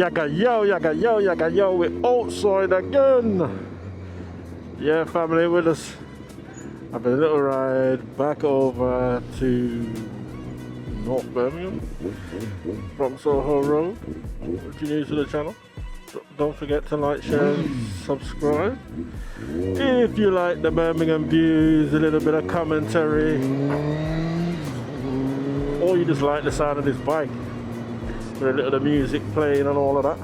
yaga yo, we're outside again. Yeah, family with us. I've been a little ride back over to North Birmingham from Soho Road. If you're new to the channel, don't forget to like, share and subscribe. If you like the Birmingham views, a little bit of commentary, or you just like the sound of this bike with a little of the music playing and all of that.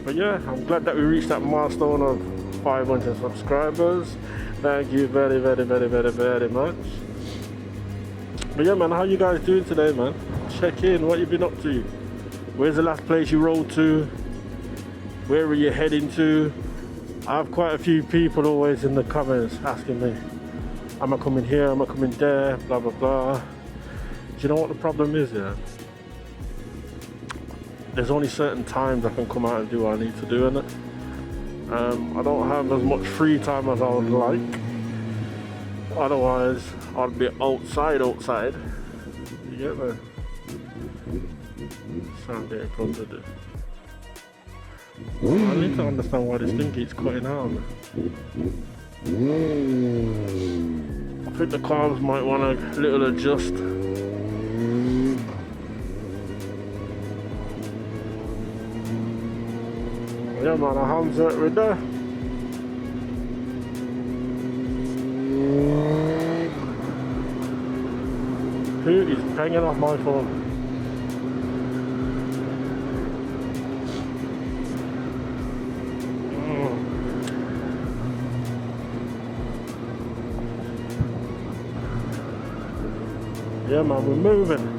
But yeah, I'm glad that we reached that milestone of 500 subscribers. Thank you very much. But yeah, man, how you guys doing today, man? Check in, what you been up to? Where's the last place you rode to? Where are you heading to? I have quite a few people always in the comments asking me, am I coming here, am I coming there, blah blah blah. Do you know what the problem is, yeah? There's only certain times I can come out and do what I need to do in it. I don't have as much free time as I would like. Otherwise, I'd be outside. You get me? So I'm getting closer to. I need to understand why this thing keeps cutting out. I think the carbs might want a little adjust. Yeah, man, a Handsworth with there. Who is banging off my phone? Yeah, man, we're moving.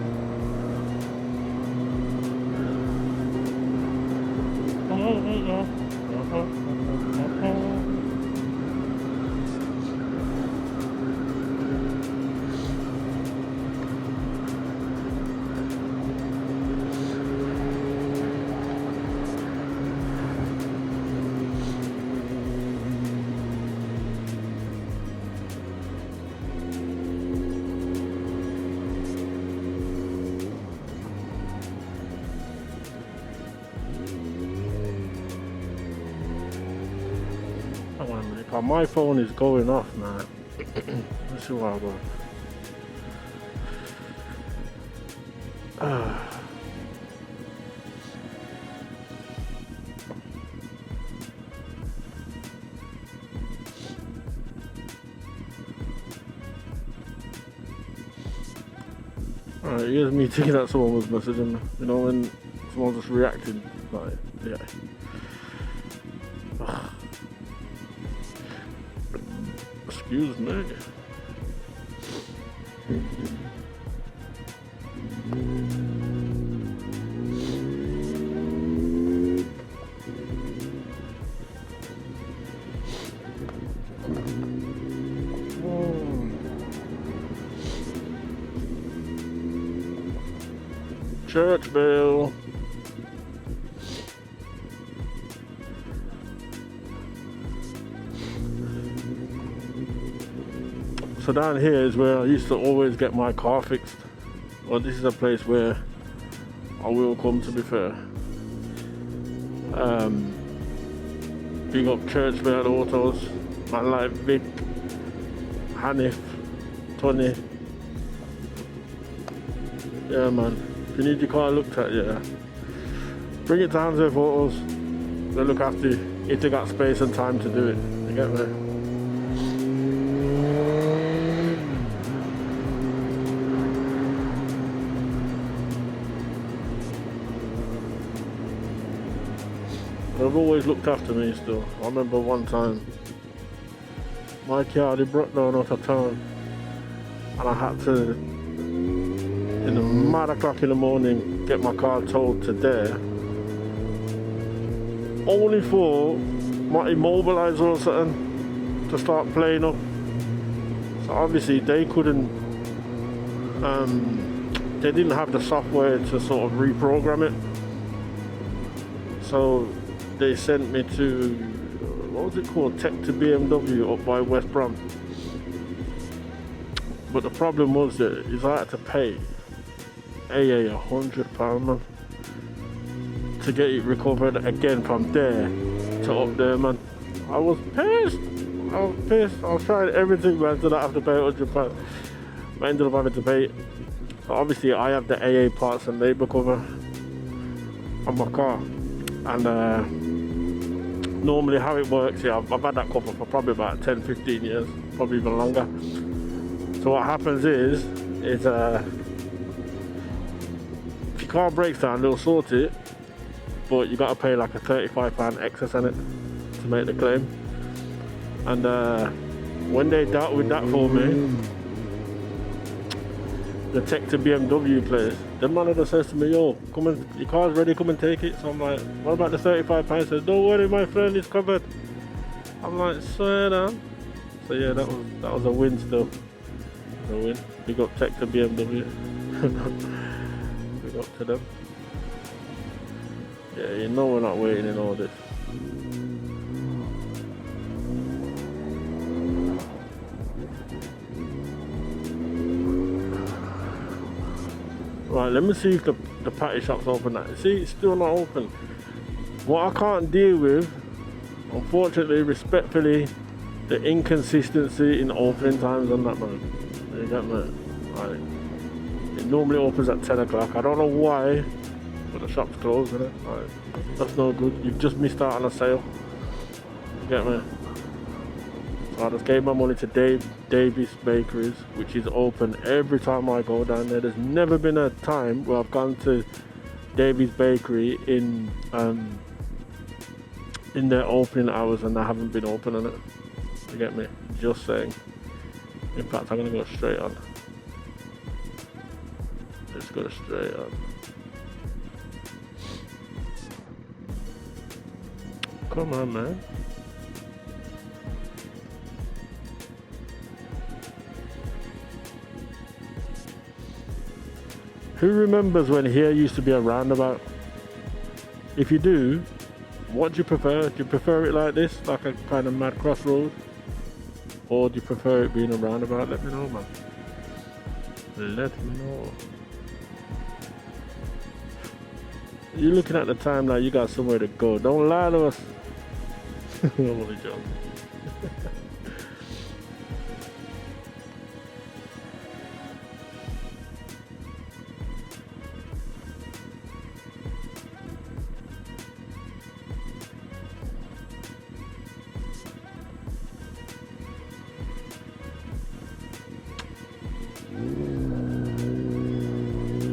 My phone is going off, man. Let's see what I got. Alright, here's me thinking that someone was messaging me. You know, when someone's just reacting, like, yeah. Excuse me. Church bell. So down here is where I used to always get my car fixed. Well, this is a place where I will come, to be fair. Big up Churchbell Autos, man like Vic, Hanif, Tony. Yeah, man. If you need your car looked at, yeah, bring it to Handsworth Autos. They'll look after you if they got space and time to do it. You get me? They've always looked after me still. I remember one time my car had broke down out of town and I had to, in the mad o'clock in the morning, get my car towed to there, only for my immobilizer or something to start playing up. So obviously they couldn't, they didn't have the software to sort of reprogram it. So they sent me to, what was it called, Tech to BMW up by West Brum. But the problem was that is I had to pay £100, man. to get it recovered again from there to up there, man. I was pissed. I was trying everything, man, to not have to pay £100. I ended up having to pay it. So obviously I have the AA parts and labour cover on my car. And normally how it works, yeah, I've had that cover for probably about 10-15 years, probably even longer. So what happens is if your car breaks down, they'll sort it, but you got to pay like a £35 excess on it to make the claim. And when they dealt with that for me, the tech to BMW place, the manager says to me, yo, come and, your car's ready, come and take it. So I'm like, what about the £35? He says, don't worry, my friend, it's covered. I'm like, swear down. So yeah, that was a win still. A win. Big up tech to BMW. Big up to them. Yeah, you know we're not waiting in all this. Right, let me see if the patty shop's open now. See, it's still not open. What I can't deal with, unfortunately, respectfully, the inconsistency in opening times on that, man. You get me? Right. It normally opens at 10 o'clock. I don't know why, but the shop's closed, isn't it? Right. That's no good. You've just missed out on a sale. You get me? So I just gave my money to Davis Bakeries, which is open every time I go down there. There's never been a time where I've gone to Davis Bakery in their opening hours and they haven't been open on it. You get me? Just saying. In fact, I'm gonna go straight on. Let's go straight on. Come on, man. Who remembers when here used to be a roundabout? If you do, what do you prefer? Do you prefer it like this, like a kind of mad crossroad? Or do you prefer it being a roundabout? Let me know, man. Let me know. You're looking at the time now, you got somewhere to go. Don't lie to us. I'm only joking.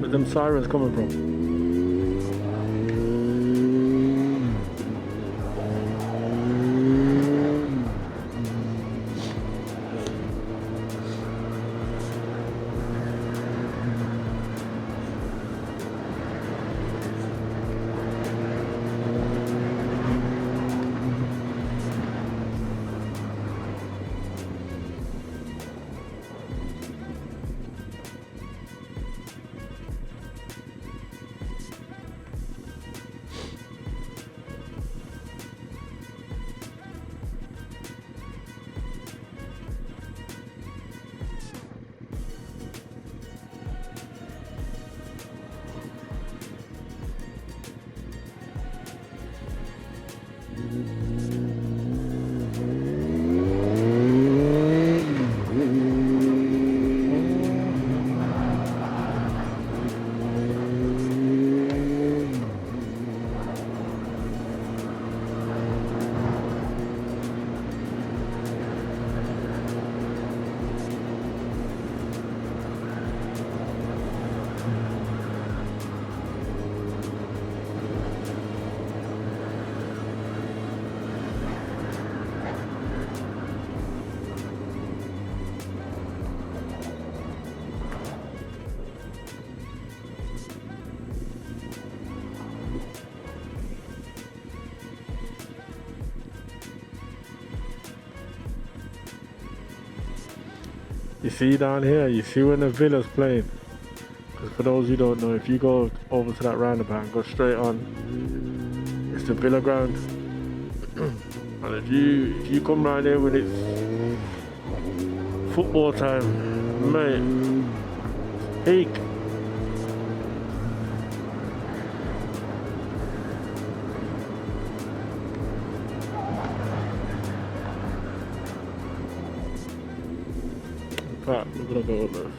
Where them sirens coming from? You see down here, you see when the villa's playing. Because for those who don't know, if you go over to that roundabout and go straight on, it's the villa ground. And if you come round here when it's football time, mate, peak. Alright, we're gonna go left.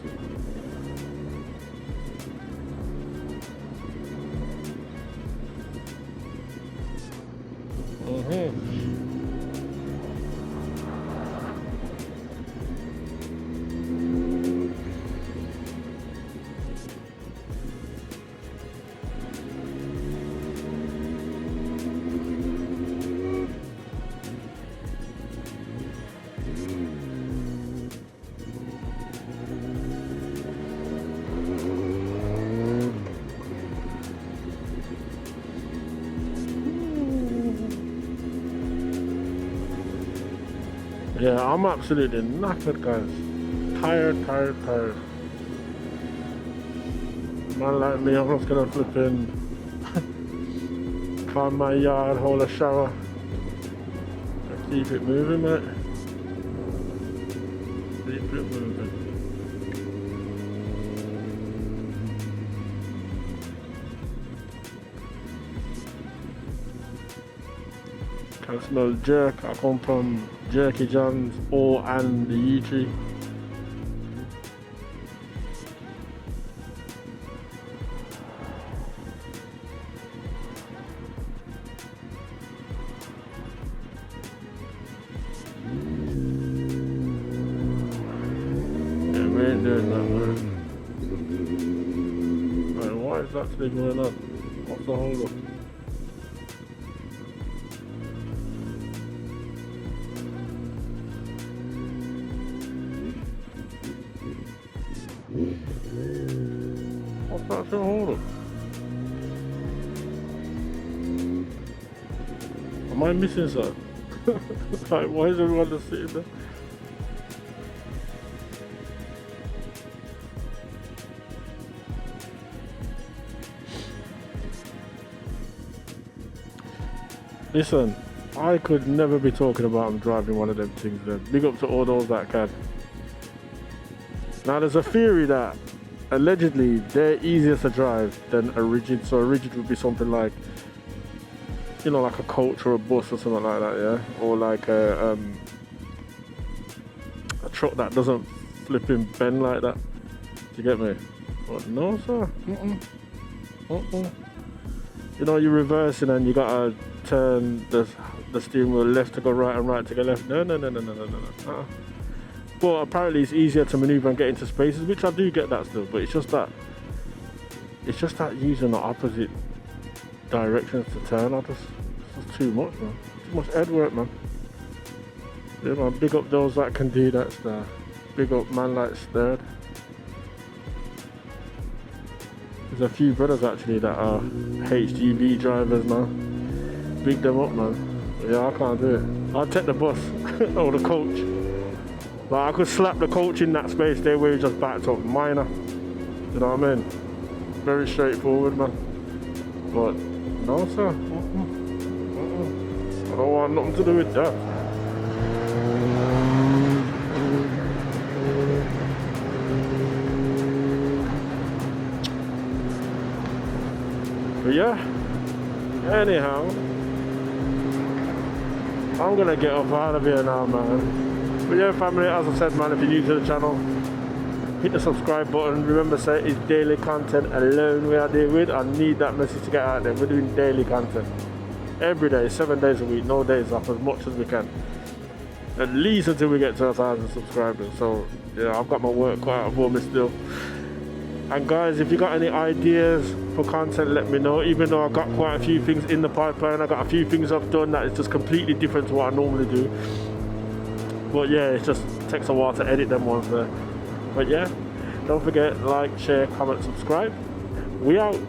Yeah, I'm absolutely knackered, guys. Tired. Man like me, I'm just gonna flip in, find my yard, hold a shower, and keep it moving, mate. Keep it moving. Can smell jerk. I come from Jerky John's and the yew tree. Yeah, we ain't doing that, man. Right, what is actually going on? What's the hold up? What's that for hold up? Am I missing something? Like, why is everyone just sitting there? Listen, I could never be talking about I'm driving one of them things there. Big up to all those that can. Now there's a theory that allegedly they're easier to drive than a rigid. So a rigid would be something like, you know, like a coach or a bus or something like that, yeah? Or like a truck that doesn't flip and bend like that. Do you get me? But no, sir. You know, you're reversing and you gotta turn the steering wheel left to go right and right to go left. No. But apparently it's easier to maneuver and get into spaces, which I do get that still. But it's just that using the opposite directions to turn. It's just too much, man. Too much head work, man. Yeah, man. Big up those that can do that stuff. Big up man like Stirred. There's a few brothers actually that are HGV drivers now. Big them up, man. But yeah, I can't do it. I'll take the bus or the coach. Like, I could slap the coach in that space there where he just backed up. Minor. You know what I mean? Very straightforward, man. But no, sir. I don't want nothing to do with that. But yeah, anyhow, I'm gonna get up out of here now, man. But yeah, family, as I said, man, if you're new to the channel, hit the subscribe button. Remember, say it's daily content alone we are dealing with. I need that message to get out there. We're doing daily content every day, 7 days a week, no days off, as much as we can, at least until we get to 1,000 subscribers. So yeah, I've got my work cut out for me still. And guys, if you got any ideas for content, let me know. Even though I've got quite a few things in the pipeline, I got a few things I've done that is just completely different to what I normally do. But yeah, it just takes a while to edit them ones there. But yeah, don't forget, like, share, comment, subscribe. We out.